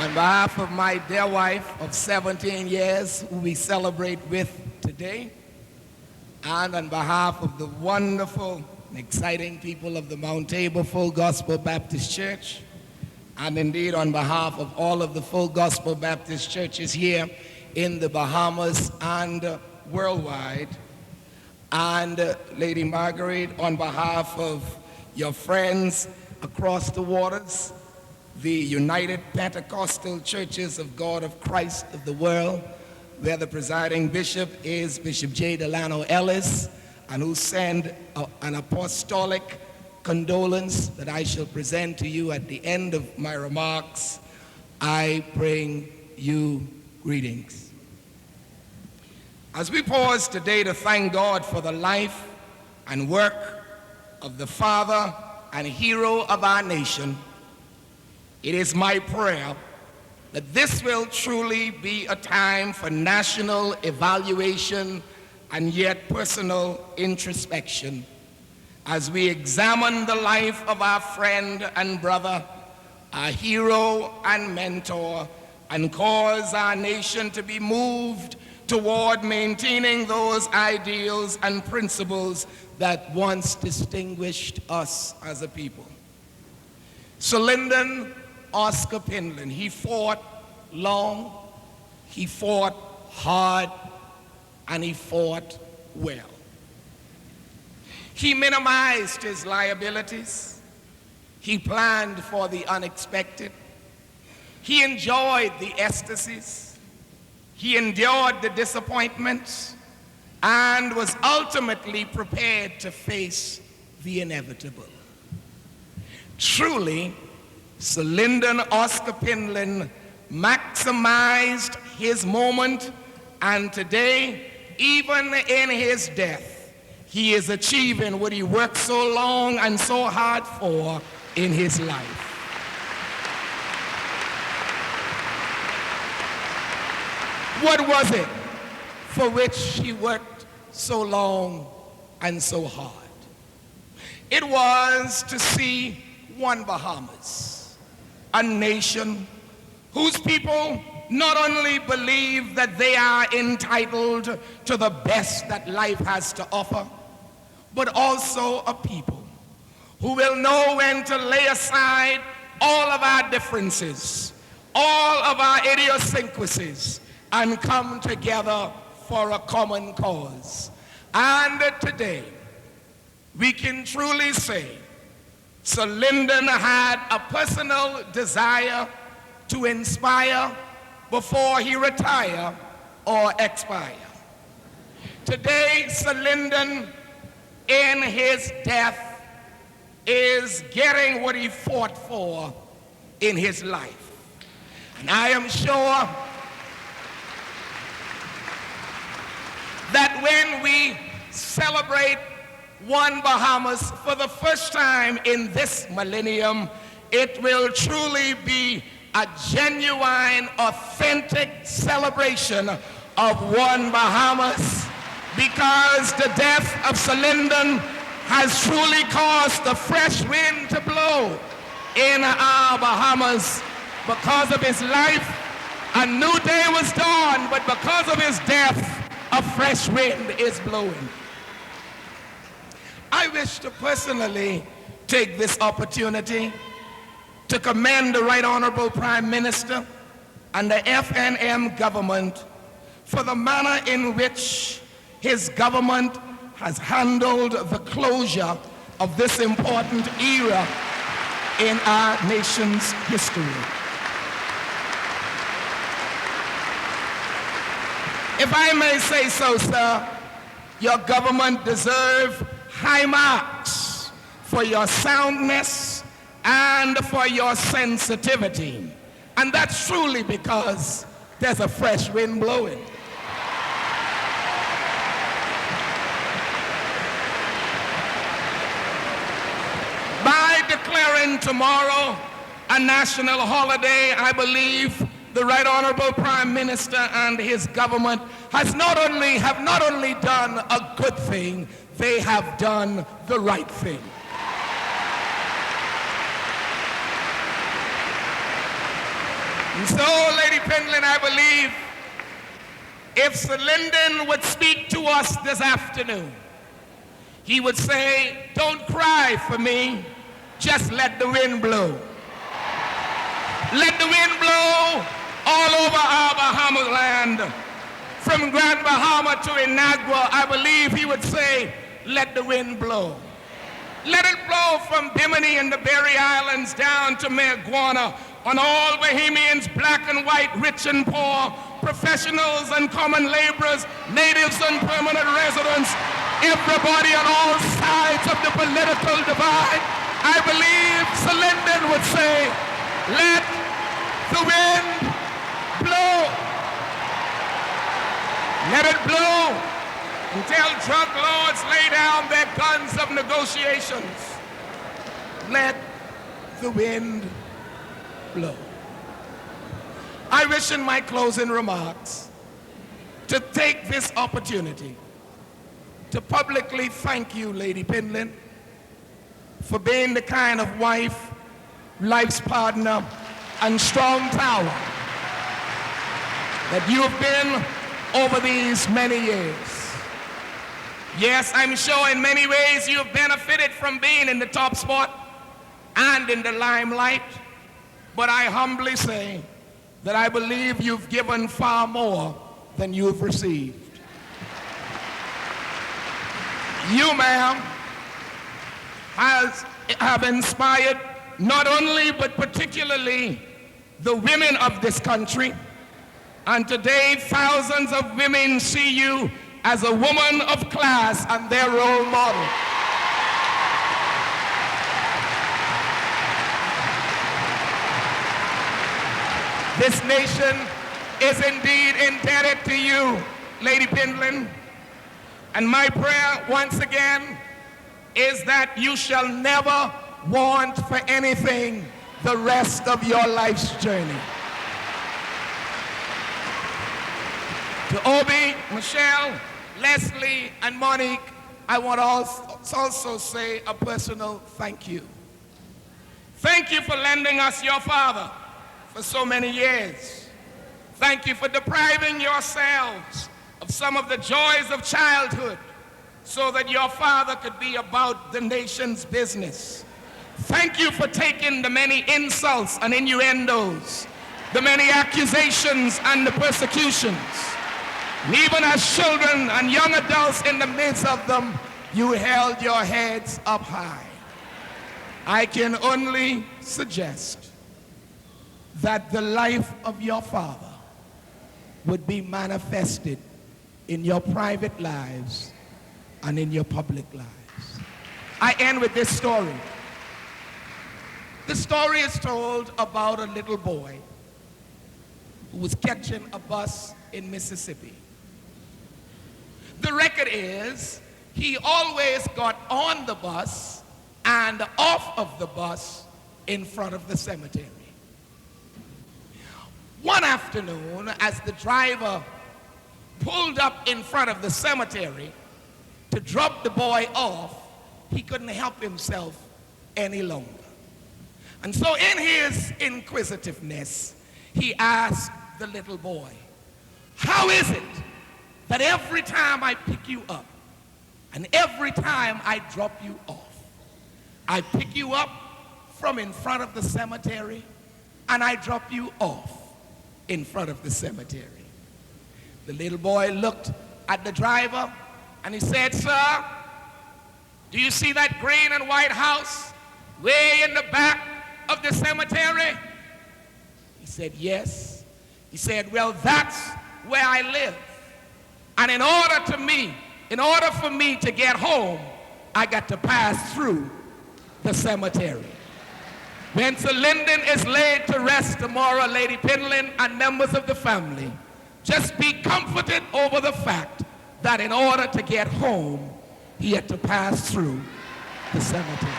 On behalf of my dear wife of 17 years, who we celebrate with today, and on behalf of the wonderful and exciting people of the Mount Tabor Full Gospel Baptist Church, and indeed on behalf of all of the Full Gospel Baptist churches here in the Bahamas and worldwide, and Lady Marguerite, on behalf of your friends across the waters, the United Pentecostal Churches of God of Christ of the world, where the presiding bishop is Bishop J. Delano Ellis, and who send an apostolic condolence that I shall present to you at the end of my remarks. I bring you greetings. As we pause today to thank God for the life and work of the father and hero of our nation, it is my prayer that this will truly be a time for national evaluation and yet personal introspection as we examine the life of our friend and brother, our hero and mentor, and cause our nation to be moved toward maintaining those ideals and principles that once distinguished us as a people. So Lynden Oscar Pindling, he fought long, he fought hard, and he fought well. He minimized his liabilities. He planned for the unexpected. He enjoyed the ecstasies. He endured the disappointments and was ultimately prepared to face the inevitable. Truly, Sir Lynden Oscar Pindling maximized his moment, and today, even in his death, he is achieving what he worked so long and so hard for in his life. What was it for which he worked so long and so hard? It was to see one Bahamas, a nation whose people not only believe that they are entitled to the best that life has to offer, but also a people who will know when to lay aside all of our differences, all of our idiosyncrasies, and come together for a common cause. And today, we can truly say Sir Lynden had a personal desire to inspire before he retire or expire. Today, Sir Lynden, in his death, is getting what he fought for in his life. And I am sure that when we celebrate One Bahamas for the first time in this millennium, it will truly be a genuine, authentic celebration of One Bahamas, because the death of Sir Lynden has truly caused a fresh wind to blow in our Bahamas. Because of his life, a new day was dawned, but because of his death, a fresh wind is blowing. I wish to personally take this opportunity to commend the Right Honorable Prime Minister and the FNM government for the manner in which his government has handled the closure of this important era in our nation's history. If I may say so, sir, your government deserves high marks for your soundness and for your sensitivity. And that's truly because there's a fresh wind blowing. By declaring tomorrow a national holiday, I believe the Right Honorable Prime Minister and his government have not only done a good thing, they have done the right thing. And so, Lady Pindling, I believe if Sir Lynden would speak to us this afternoon, he would say, don't cry for me, just let the wind blow. Let the wind blow all over our Bahamas land. From Grand Bahama to Inagua, I believe he would say, let the wind blow. Let it blow from Bimini and the Berry Islands down to Mayaguana on all Bahamians, black and white, rich and poor, professionals and common laborers, natives and permanent residents, everybody on all sides of the political divide. I believe Sir Lynden would say, let the wind blow. Let it blow until drunk lords lay down their guns of negotiations. Let the wind blow. I wish in my closing remarks to take this opportunity to publicly thank you, Lady Pindling, for being the kind of wife, life's partner, and strong tower that you have been over these many years. Yes, I'm sure in many ways you have benefited from being in the top spot and in the limelight, but I humbly say that I believe you've given far more than you've received. You, ma'am, have inspired not only but particularly the women of this country, and today thousands of women see you as a woman of class and their role model. This nation is indeed indebted to you, Lady Pindling, and my prayer once again is that you shall never want for anything the rest of your life's journey. To Obi, Michelle, Leslie, and Monique, I want to also say a personal thank you. Thank you for lending us your father for so many years. Thank you for depriving yourselves of some of the joys of childhood so that your father could be about the nation's business. Thank you for taking the many insults and innuendos, the many accusations and the persecutions. And even as children and young adults in the midst of them, you held your heads up high. I can only suggest that the life of your father would be manifested in your private lives and in your public lives. I end with this story. The story is told about a little boy who was catching a bus in Mississippi. The record is he always got on the bus and off of the bus in front of the cemetery. One afternoon, as the driver pulled up in front of the cemetery to drop the boy off, he couldn't help himself any longer. And so in his inquisitiveness, he asked the little boy, how is it that every time I pick you up and every time I drop you off, I pick you up from in front of the cemetery and I drop you off in front of the cemetery? The little boy looked at the driver and he said, sir, do you see that green and white house way in the back of the cemetery? He said, yes. He said, well, that's where I live. And in order for me to get home, I got to pass through the cemetery. When Sir Lynden is laid to rest tomorrow, Lady Pindling and members of the family, just be comforted over the fact that in order to get home, he had to pass through the cemetery.